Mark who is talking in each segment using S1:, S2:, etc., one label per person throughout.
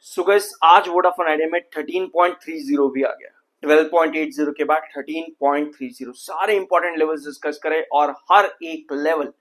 S1: So guys आज Vodafone idea में 13.30 भी आ गया। 12.80 के बाद 13.30 सारे इंपॉर्टेंट लेवल्स डिस्कस करें और हर एक लेवल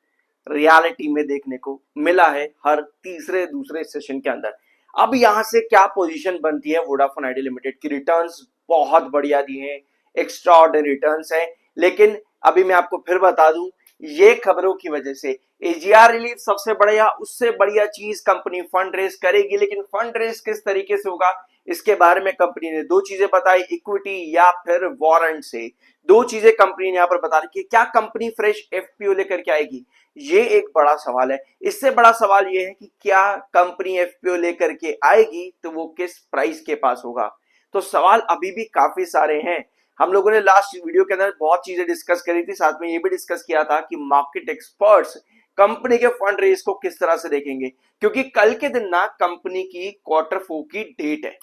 S1: रियलिटी में देखने को मिला है हर तीसरे दूसरे सेशन के अंदर। अब यहां से क्या पोजीशन बनती है वोडाफोन आइडिया लिमिटेड की? रिटर्न्स बहुत बढ़िया दिए हैं, एक्स्ट्रा ऑर्डिनरी रिटर्न्स है, लेकिन अभी मैं आपको फिर बता दूं, ये खबरों की वजह से एजीआर रिलीफ सबसे बढ़िया, उससे बढ़िया चीज कंपनी फंड रेज करेगी, लेकिन फंड रेज किस तरीके से होगा इसके बारे में कंपनी ने दो चीजें बताई, इक्विटी या फिर वारंट से। दो चीजें कंपनी ने यहां पर बता रखी है। क्या कंपनी फ्रेश एफपीओ लेकर के आएगी? ये एक बड़ा सवाल है। इससे बड़ा सवाल ये है कि क्या कंपनी एफपीओ लेकर के आएगी तो वो किस प्राइस के पास होगा? तो सवाल अभी भी काफी सारे हैं। हम लोगों ने लास्ट वीडियो के अंदर बहुत चीजें डिस्कस करी थी, साथ में ये भी डिस्कस किया था कि मार्केट एक्सपर्ट्स कंपनी के फंड रेज को किस तरह से देखेंगे, क्योंकि कल के दिन ना कंपनी की क्वार्टर 4 की डेट है।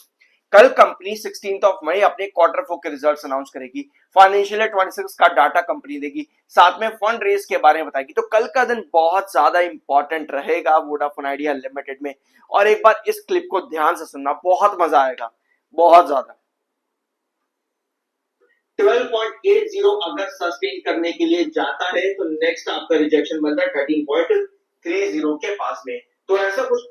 S1: कल कंपनी 16 मई अपने क्वार्टर 4 के रिजल्ट्स अनाउंस करेगी, फाइनेंशियल ईयर 26 का डाटा कंपनी देगी, साथ में फंड रेज के बारे में बताएगी। तो कल का दिन बहुत ज्यादा इंपॉर्टेंट रहेगा वोडाफोन आइडिया लिमिटेड में। और एक बार इस क्लिप को ध्यान से सुनना, बहुत मजा आएगा, बहुत ज्यादा। 12.80 अगर सस्टेन करने के लिए जाता है तो नेक्स्ट आपका रिजेक्शन बनता है 13.30 के पास में। तो ऐसा कुछ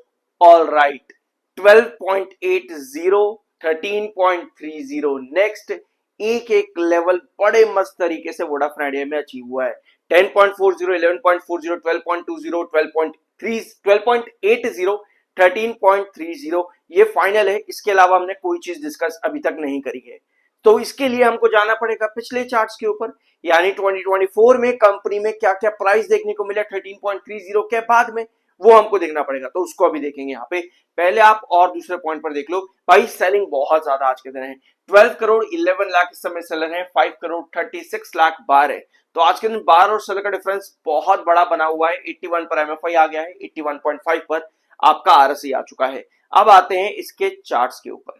S1: ऑल राइट, 12.80 13.30 नेक्स्ट एक एक लेवल बड़े मस्त तरीके से वोडाफोन आइडिया में अचीव हुआ है। 10.40 11.40 12.20 12.80 13.30 ये फाइनल है। इसके अलावा हमने कोई चीज डिस्कस अभी तक नहीं करी है। तो इसके लिए हमको जाना पड़ेगा पिछले चार्ट्स के ऊपर, यानी 2024 में कंपनी में क्या क्या प्राइस देखने को मिला 13.30 के बाद में, वो हमको देखना पड़ेगा। तो उसको अभी देखेंगे यहाँ पे। पहले आप और दूसरे पॉइंट पर देख लो भाई, सेलिंग बहुत ज्यादा आज के दिन है। 12 करोड़ 11 लाख इस समय सेलर है, 5 करोड़ 36 लाख बार है। तो आज के दिन बार और सेलर का डिफरेंस बहुत बड़ा बना हुआ है। 81 पर एमएफआई आ गया है, 81.5 पर आपका आरएसआई आ चुका है। अब आते हैं इसके चार्ट्स के ऊपर,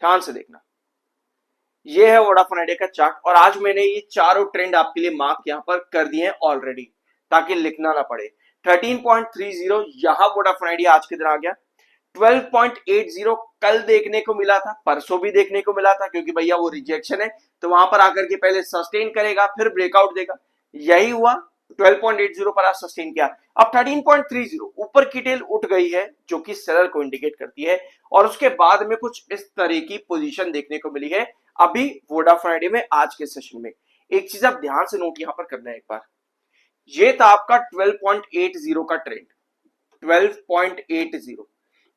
S1: ध्यान से देखना। ये है वोडाफोन आइडिया का चार्ट, और आज मैंने ये चारों ट्रेंड आपके लिए मार्क यहां पर कर दिए हैं ऑलरेडी, ताकि लिखना ना पड़े। 13.30 यहां वोडाफोन आइडिया आज के दिन आ गया। 12.80 कल देखने को मिला था, परसों भी देखने को मिला था, क्योंकि भैया वो रिजेक्शन है तो वहां पर आकर के पहले सस्टेन करेगा फिर ब्रेकआउट देगा। यही हुआ, 12.80 पर आज सस्टेन किया। अब 13.30 ऊपर की टेल उठ गई है, जो कि सेलर को इंडिकेट करती है, और उसके बाद में कुछ इस तरह की पोजीशन देखने को मिली है अभी वोडाफोन आइडिया में आज के सेशन में। एक चीज आप ध्यान से नोट यहां पर करना है एक बार, ये था आपका 12.80 का ट्रेंड। 12.80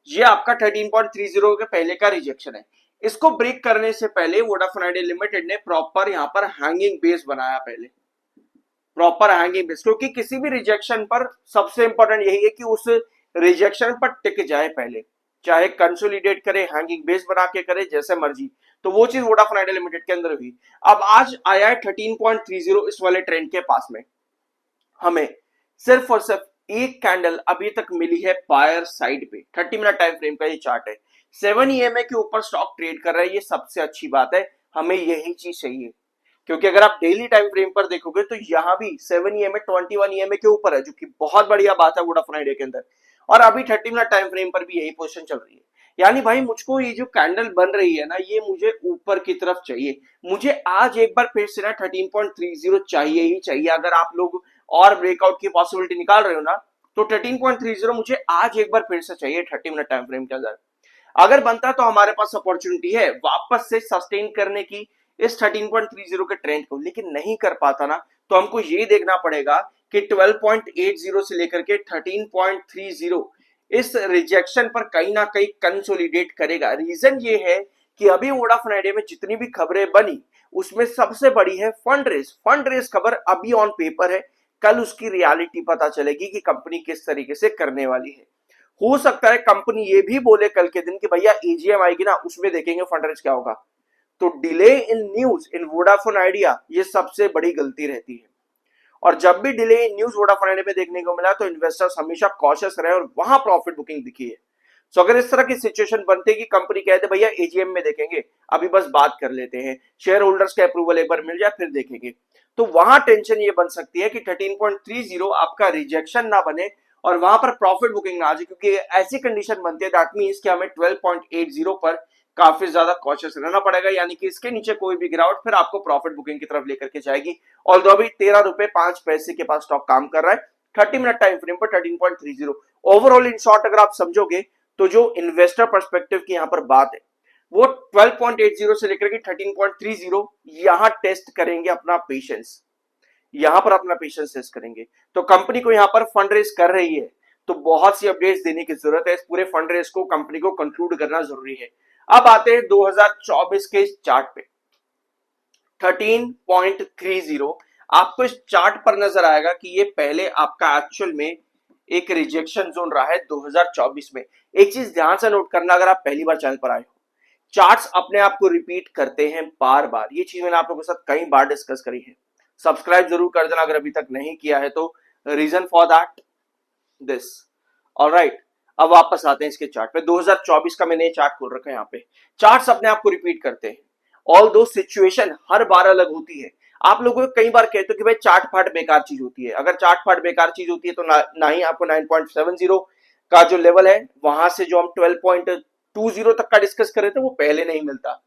S1: ये आपका 13.30 के पहले का रिजेक्शन है। इसको ब्रेक करने से पहले वोडाफोन आइडिया लिमिटेड ने प्रॉपर यहां पर हैंगिंग बेस बनाया, पहले प्रॉपर हैंगिंग बेस, क्योंकि किसी भी रिजेक्शन पर सबसे इंपॉर्टेंट यही है कि उस रिजेक्शन पर टिक जाए पहले, चाहे कंसोलिडेट करे, हैंगिंग बेस बना के करे, जैसे मर्जी। तो वो चीज वोडाफोन आइडिया लिमिटेड के अंदर हुई। अब आज आया है 13.30 इस वाले ट्रेंड के पास में। हमें सिर्फ और सिर्फ एक कैंडल अभी तक मिली है बायर साइड पे। 30 मिनट टाइम फ्रेम का ये चार्ट है। 7 ईएमए के ऊपर स्टॉक ट्रेड कर रहा है, ये सबसे अच्छी बात है। हमें यही चीज चाहिए, क्योंकि अगर आप डेली टाइम फ्रेम पर देखोगे तो यहां भी 7 ईएमए 21 ईएमए के ऊपर है, जो कि बहुत बढ़िया बात है वोडाफोन आइडिया के अंदर। और अभी 30 मिनट टाइम फ्रेम पर भी यही पोजीशन चल रही है। यानी भाई मुझको ये जो कैंडल बन रही है ना, ये मुझे ऊपर की तरफ चाहिए। मुझे आज एक बार फिर से ना 13.30 चाहिए ही चाहिए। अगर आप लोग और ब्रेकआउट की पॉसिबिलिटी निकाल रहे हो ना, तो 13.30 मुझे आज एक बार फिर से चाहिए 30 मिनट टाइम फ्रेम के अंदर। अगर बनता तो हमारे पास अपॉर्चुनिटी है वापस से सस्टेन करने की इस 13.30 के ट्रेंड को, लेकिन नहीं कर पाता ना, तो हमको ये देखना पड़ेगा कि 12.80 से लेकर के 13.30 इस रिजेक्शन पर कहीं ना कहीं कंसोलिडेट करेगा। रीजन ये है कि अभी वोडाफोन आइडिया में जितनी भी खबरें बनी उसमें सबसे बड़ी है फंड रेज। फंड रेज खबर अभी ऑन पेपर है, कल उसकी रियलिटी पता चलेगी कि कंपनी किस तरीके से करने वाली है। हो सकता है कंपनी ये भी बोले कल के दिन कि भैया एजीएम आएगी ना, उसमें देखेंगे फंड रेज क्या होगा। तो delay in news in Vodafone idea ये सबसे बड़ी गलती रहती है। और जब भी delay in news Vodafone idea में देखने को मिला तो इन्वेस्टर्स हमेशा कॉशियस रहे और वहां प्रॉफिट बुकिंग दिखी है। सो अगर इस तरह की सिचुएशन बनती है कि कंपनी कहते भैया एजीएम में देखेंगे, अभी बस बात कर लेते हैं, शेयर होल्डर्स के अप्रूवल एक बार मिल जाए फिर देखेंगे, तो वहां टेंशन ये बन सकती है कि 13.30 आपका रिजेक्शन ना बने और वहां पर प्रॉफिट बुकिंग ना आ जाए, क्योंकि ऐसी कंडीशन बनती है दैट मींस कि हमें 12.80 पर काफी ज्यादा कॉशियस रहना पड़ेगा, यानी कि इसके नीचे कोई भी गिरावट फिर आपको प्रॉफिट बुकिंग की तरफ लेकर के जाएगी। ऑल्दो अभी 13 रुपए 5 पैसे के पास स्टॉक काम कर रहा है 30 मिनट टाइम फ्रेम पर 13.30। ओवरऑल इन शॉर्ट अगर आप समझोगे तो जो इन्वेस्टर पर्सपेक्टिव की यहां पर बात है वो 12.80 से लेकर के 13.30 यहां टेस्ट करेंगे अपना पेशेंस, यहां पर अपना पेशेंस टेस्ट करेंगे। तो कंपनी को यहां पर फंड रेज कर रही है, तो बहुत सी अपडेट्स देने की जरूरत है। इस पूरे फंड रेज को कंपनी को कंक्लूड करना जरूरी है। अब आते हैं 2024 के चार्ट पे 13.30। आपको इस चार्ट पर नजर आएगा कि ये पहले आपका एक्चुअल में एक रिजेक्शन जोन रहा है 2024 में। एक चीज ध्यान से नोट करना, अगर आप पहली बार चैनल पर आए हो, चार्ट्स अपने आप को रिपीट करते हैं बार बार। ये चीज मैंने आप लोगों के साथ कई बार डिस्कस करी है। सब्सक्राइब जरूर कर देना अगर अभी तक नहीं किया है तो, reason for that this. Alright, अब वापस आते हैं इसके चार्ट पे। 2024 का मैंने चार्ट खोल रखा है। यहाँ पे चार्ट्स अपने आप को रिपीट करते हैं, ऑल दो सिचुएशन हर बार अलग होती है। आप लोगों को कई बार कहते हो कि भाई चार्ट फाट बेकार चीज होती है। अगर चार्ट फाट बेकार चीज होती है तो ना ही आपको 9.70 का जो लेवल है वहां से जो हम 12.20 तक का डिस्कस कर रहे थे वो पहले नहीं मिलता,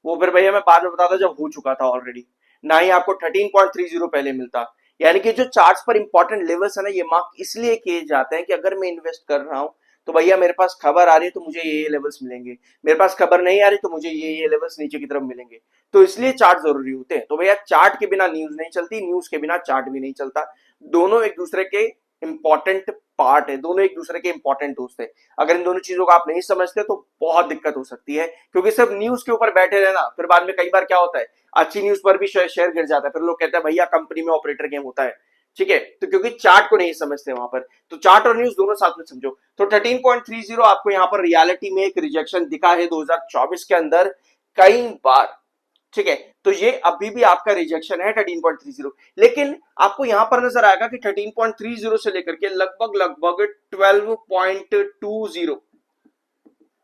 S1: वो फिर भैया मैं बाद में बताता जब हो चुका था ऑलरेडी। ना ही आपको 13.30 पहले मिलता। यानी कि जो चार्ट्स पर इंपॉर्टेंट लेवल्स है ना, ये मार्क इसलिए किए जाते हैं कि अगर मैं इन्वेस्ट कर रहा हूं तो भैया मेरे पास खबर आ रही है तो मुझे ये लेवल्स मिलेंगे, मेरे पास खबर नहीं आ रही तो मुझे ये लेवल्स नीचे की तरफ मिलेंगे। तो इसलिए चार्ट जरूरी होते हैं। तो भैया चार्ट के बिना न्यूज नहीं चलती, न्यूज के बिना चार्ट भी नहीं चलता। दोनों एक दूसरे के इंपॉर्टेंट पार्ट है, दोनों एक दूसरे के इंपॉर्टेंट दोस्त है। अगर इन दोनों चीजों को आप नहीं समझते तो बहुत दिक्कत हो सकती है, क्योंकि सिर्फ न्यूज के ऊपर बैठे रहना फिर बाद में कई बार क्या होता है, अच्छी न्यूज पर भी शेयर गिर जाता है, फिर लोग कहते हैं भैया कंपनी में ऑपरेटर गेम होता है। ठीक है, तो क्योंकि चार्ट को नहीं समझते वहां पर, तो चार्ट और न्यूज दोनों साथ में समझो। तो 13.30 आपको यहाँ पर रियलिटी में एक रिजेक्शन दिखा है 2024 के अंदर कई बार। ठीक है, तो ये अभी भी आपका रिजेक्शन है 13.30, लेकिन आपको यहां पर नजर आएगा कि 13.30 से लेकर के लगभग 12.20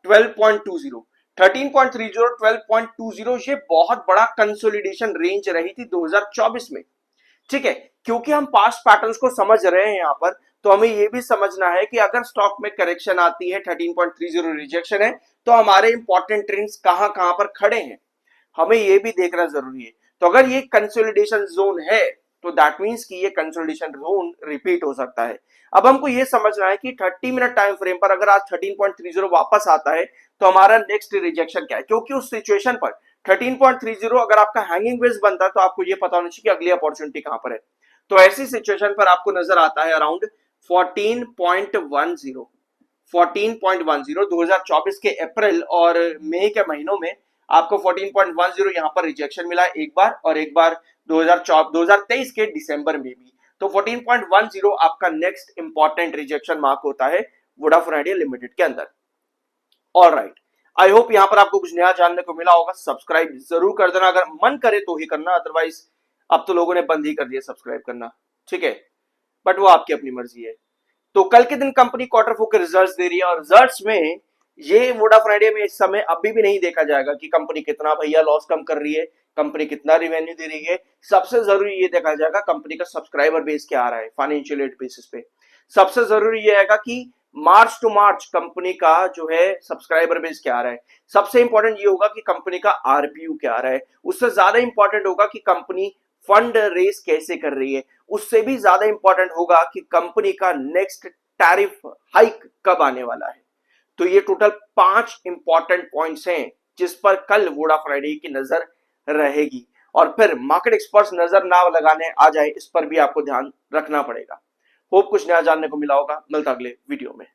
S1: 13.30 12.20 ये बहुत बड़ा कंसोलिडेशन रेंज रही थी 2024 में। ठीक है, क्योंकि हम पास्ट पैटर्न्स को समझ रहे हैं यहां पर, तो हमें यह भी समझना है कि अगर स्टॉक में करेक्शन आती है 13.30 रिजेक्शन है तो हमारे इंपॉर्टेंट ट्रेंड्स कहां कहां पर खड़े हैं, हमें यह भी देखना जरूरी है। तो अगर ये कंसोलिडेशन जोन है तो दैट मींस कि ये कंसोलिडेशन जोन रिपीट हो सकता है। अब हमको ये समझना है कि 30 मिनट टाइम फ्रेम पर अगर आज 13.30 वापस आता है तो हमारा नेक्स्ट रिजेक्शन क्या है, क्योंकि उस सिचुएशन पर 13.30 अगर आपका हैंगिंग बेस बनता है तो आपको ये पता होना चाहिए कि अगली अपॉर्चुनिटी कहां पर है। तो ऐसी सिचुएशन पर आपको नजर आता है अराउंड 14.10 14.10 2024 के अप्रैल और मई के महीनों में आपको 14.10 यहां पर रिजेक्शन मिला एक बार, और एक बार 2023 के दिसंबर में भी। तो 14.10 आपका नेक्स्ट इंपॉर्टेंट रिजेक्शन मार्क होता है वोडाफोन आइडिया लिमिटेड के अंदर। ऑलराइट, आई होप यहां पर आपको कुछ नया जानने को मिला होगा। सब्सक्राइब जरूर कर देना, अगर मन करे तो ही करना, अदरवाइज अब तो लोगों ने बंद ही कर दिया सब्सक्राइब करना। ठीक है, बट वो आपकी अपनी मर्जी है। तो कल के दिन कंपनी क्वार्टर फोर के रिजल्ट्स दे रही है, और रिजल्ट्स में ये वोडाफोन आइडिया में इस समय अभी भी नहीं देखा जाएगा कि कंपनी कितना भैया लॉस कम कर रही है, कंपनी कितना रिवेन्यू दे रही है। सबसे जरूरी ये देखा जाएगा कंपनी का सब्सक्राइबर बेस क्या आ रहा है फाइनेंशियल एड बेसिस पे। सबसे जरूरी ये है कि मार्च टू मार्च कंपनी का जो है सब्सक्राइबर बेस क्या आ रहा है। सबसे इंपॉर्टेंट ये होगा कि कंपनी का आरपीयू क्या आ रहा है। उससे ज्यादा इंपॉर्टेंट होगा कि कंपनी फंड रेस कैसे कर रही है। उससे भी ज्यादा इंपॉर्टेंट होगा कि कंपनी का नेक्स्ट टैरिफ हाइक कब आने वाला है। तो ये टोटल 5 इंपॉर्टेंट पॉइंट्स हैं जिस पर कल वोडाफोन आइडिया की नजर रहेगी, और फिर मार्केट एक्सपर्ट्स नजर ना लगाने आ जाए इस पर भी आपको ध्यान रखना पड़ेगा। होप कुछ नया जानने को मिला होगा। मिलता अगले वीडियो में।